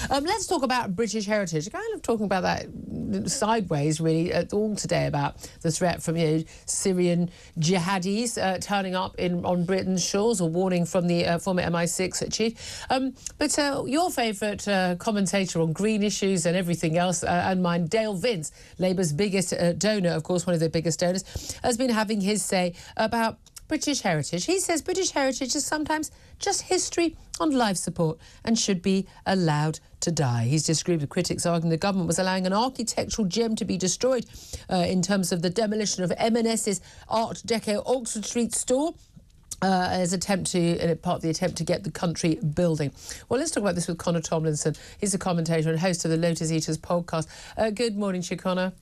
Let's talk about British heritage. Kind of talking about that sideways, really, all today about the threat from Syrian jihadis turning up on Britain's shores, or warning from the former MI6 chief. But your favourite commentator on green issues and everything else, and mine, Dale Vince, Labour's biggest donor, of course, one of their biggest donors, has been having his say about British heritage. He says British heritage is sometimes just history on life support and should be allowed to die. He's disagreed with critics arguing the government was allowing an architectural gem to be destroyed in terms of the demolition of M&S's Art Deco Oxford Street store. As part of the attempt to get the country building. Well, let's talk about this with Connor Tomlinson. He's a commentator and host of the Lotus Eaters podcast. Good morning to you, Connor.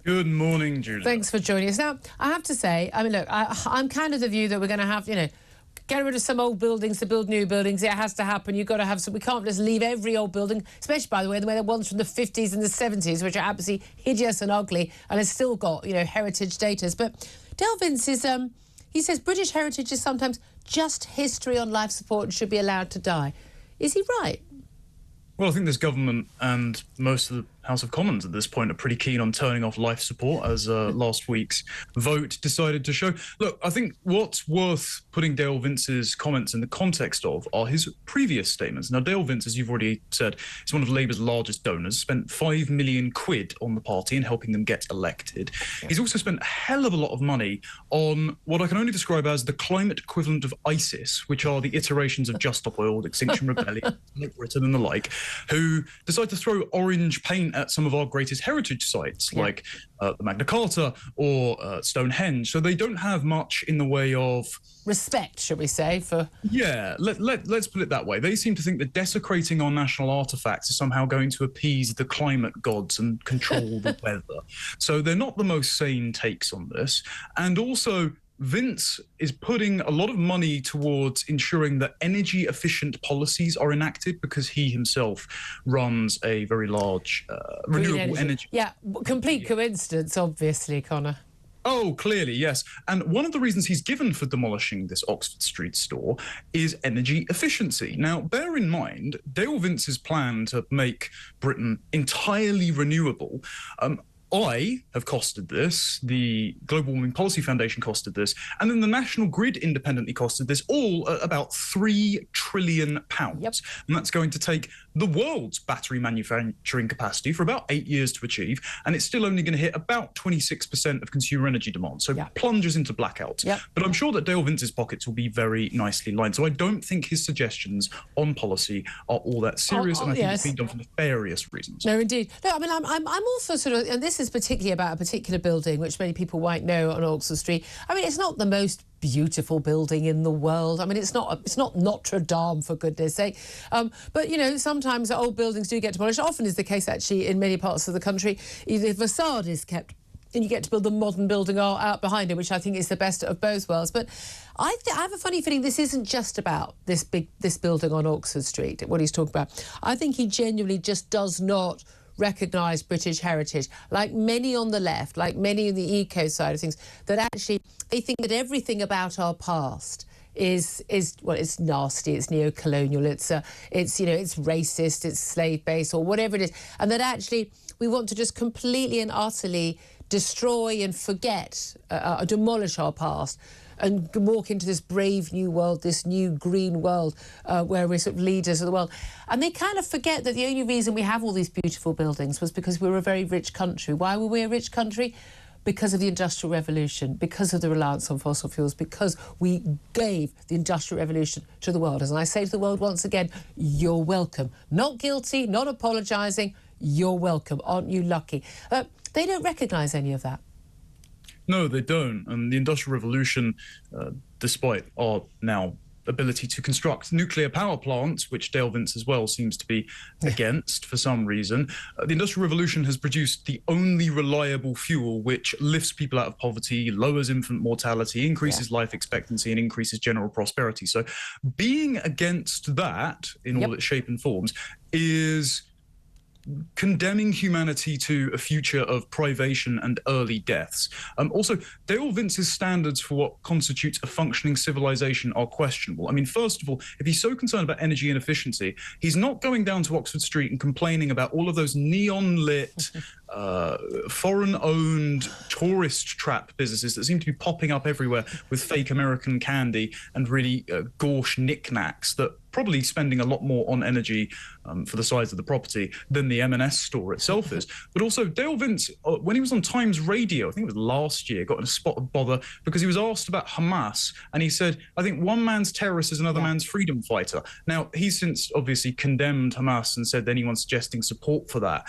Good morning, Julia. Thanks for joining us. Now, I have to say, I mean, look, I'm kind of the view that we're going to have, get rid of some old buildings to build new buildings. It has to happen. You've got to have some. We can't just leave every old building, especially, by the way, the ones from the 50s and the 70s, which are absolutely hideous and ugly and has still got, heritage status. But Dale Vince is, he says British heritage is sometimes just history on life support and should be allowed to die. Is he right? Well, I think this government and most of the House of Commons at this point are pretty keen on turning off life support, as last week's vote decided to show. Look, I think what's worth putting Dale Vince's comments in the context of are his previous statements. Now, Dale Vince, as you've already said, is one of Labour's largest donors, spent £5 million on the party and helping them get elected. He's also spent a hell of a lot of money on what I can only describe as the climate equivalent of ISIS, which are the iterations of Just Stop Oil, Extinction Rebellion, Britain and the like, who decide to throw orange paint at some of our greatest heritage sites, like the Magna Carta or Stonehenge. So they don't have much in the way of respect, should we say, for... Yeah, let's put it that way. They seem to think that desecrating our national artefacts is somehow going to appease the climate gods and control the weather. So they're not the most sane takes on this. And also, Vince is putting a lot of money towards ensuring that energy-efficient policies are enacted because he himself runs a very large renewable energy. Yeah, complete coincidence, obviously, Connor. Oh, clearly, yes. And one of the reasons he's given for demolishing this Oxford Street store is energy efficiency. Now, bear in mind, Dale Vince's plan to make Britain entirely renewable, I have costed this, the Global Warming Policy Foundation costed this, and then the National Grid independently costed this, all at about £3 trillion. Yep. And that's going to take the world's battery manufacturing capacity for about 8 years to achieve, and it's still only going to hit about 26% of consumer energy demand, so plunges into blackouts. Yep. But I'm sure that Dale Vince's pockets will be very nicely lined, so I don't think his suggestions on policy are all that serious, and I think it's being done for nefarious reasons. No, indeed. No, I mean, I'm also sort of, and this is particularly about a particular building, which many people might know on Oxford Street. I mean, it's not the most beautiful building in the world. I mean, it's not Notre Dame, for goodness sake. But, sometimes old buildings do get demolished. Often is the case, actually, in many parts of the country. The facade is kept, and you get to build the modern building out behind it, which I think is the best of both worlds. But I have a funny feeling this isn't just about this building on Oxford Street, what he's talking about. I think he genuinely just does not recognise British heritage, like many on the left, like many in the eco side of things, that actually they think that everything about our past is well, it's nasty, it's neo-colonial, it's racist, it's slave-based, or whatever it is, and that actually we want to just completely and utterly destroy and forget, demolish our past, and walk into this brave new world, this new green world, where we're sort of leaders of the world. And they kind of forget that the only reason we have all these beautiful buildings was because we were a very rich country. Why were we a rich country? Because of the Industrial Revolution, because of the reliance on fossil fuels, because we gave the Industrial Revolution to the world. As I say to the world once again, you're welcome. Not guilty, not apologising, you're welcome. Aren't you lucky? They don't recognise any of that. No, they don't. And the Industrial Revolution, despite our now ability to construct nuclear power plants, which Dale Vince as well seems to be against for some reason, the Industrial Revolution has produced the only reliable fuel which lifts people out of poverty, lowers infant mortality, increases life expectancy, and increases general prosperity. So being against that in all its shape and forms is condemning humanity to a future of privation and early deaths. Also, Dale Vince's standards for what constitutes a functioning civilization are questionable. I mean, first of all, if he's so concerned about energy inefficiency, he's not going down to Oxford Street and complaining about all of those neon-lit, foreign-owned tourist trap businesses that seem to be popping up everywhere with fake American candy and really gauche knickknacks that probably spending a lot more on energy for the size of the property than the M&S store itself is. But also, Dale Vince, when he was on Times Radio, I think it was last year, got in a spot of bother because he was asked about Hamas, and he said, I think one man's terrorist is another man's freedom fighter. Now, he's since obviously condemned Hamas and said anyone suggesting support for that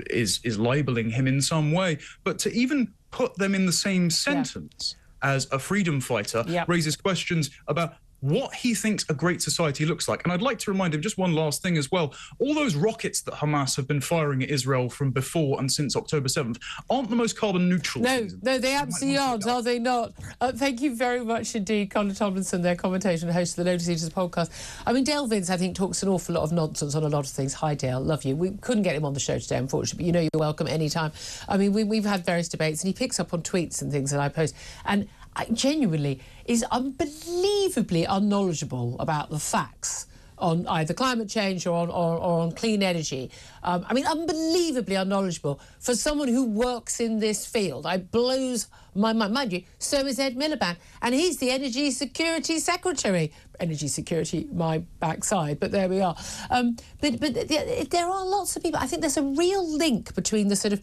is libeling him in some way. But to even put them in the same sentence as a freedom fighter raises questions about what he thinks a great society looks like. And I'd like to remind him just one last thing as well. All those rockets that Hamas have been firing at Israel from before and since October 7th aren't the most carbon neutral. No, they absolutely aren't, are they not? Thank you very much indeed, Connor Tomlinson, their commentator and host of the Lotus Eaters podcast. I mean, Dale Vince, I think, talks an awful lot of nonsense on a lot of things. Hi, Dale, love you. We couldn't get him on the show today, unfortunately, but you know you're welcome anytime. I mean, we've had various debates, and he picks up on tweets and things that I post, and genuinely is unbelievably unknowledgeable about the facts on either climate change or on clean energy. I mean, unbelievably unknowledgeable for someone who works in this field. It blows my mind. Mind you, so is Ed Miliband, and he's the Energy Security Secretary. Energy security, my backside, but there we are. But there are lots of people. I think there's a real link between the sort of,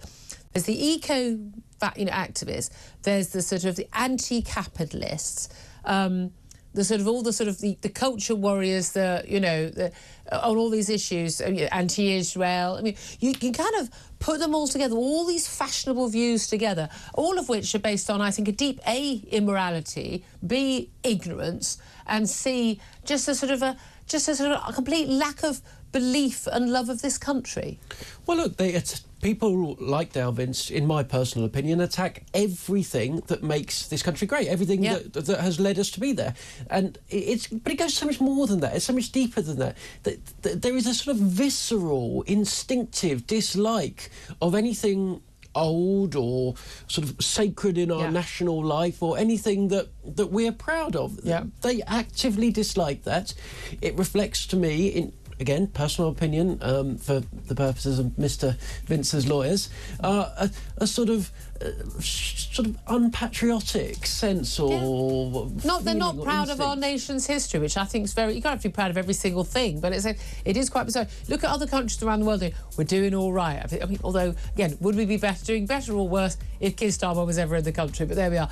there's the eco activists, there's the sort of the anti-capitalists, the sort of all the sort of the culture warriors, on all these issues, anti-Israel. I mean, you can kind of put them all together, all these fashionable views together, all of which are based on, I think, a deep A, immorality, B, ignorance, and C, just a sort of a complete lack of belief and love of this country. Well, look, people like Dale Vince, in my personal opinion, attack everything that makes this country great, everything that has led us to be there. And but it goes so much more than that. It's so much deeper than that. There is a sort of visceral, instinctive dislike of anything old or sort of sacred in our national life, or anything that we're proud of. They actively dislike that. It reflects to me, in again, personal opinion, for the purposes of Mr. Vince's lawyers, a sort of unpatriotic sense, or they're not proud of our nation's history, which I think is very. You don't have to be proud of every single thing, but it is quite bizarre. Look at other countries around the world. We're doing all right. I mean, although again, would we be doing better or worse if Keir Starmer was ever in the country? But there we are.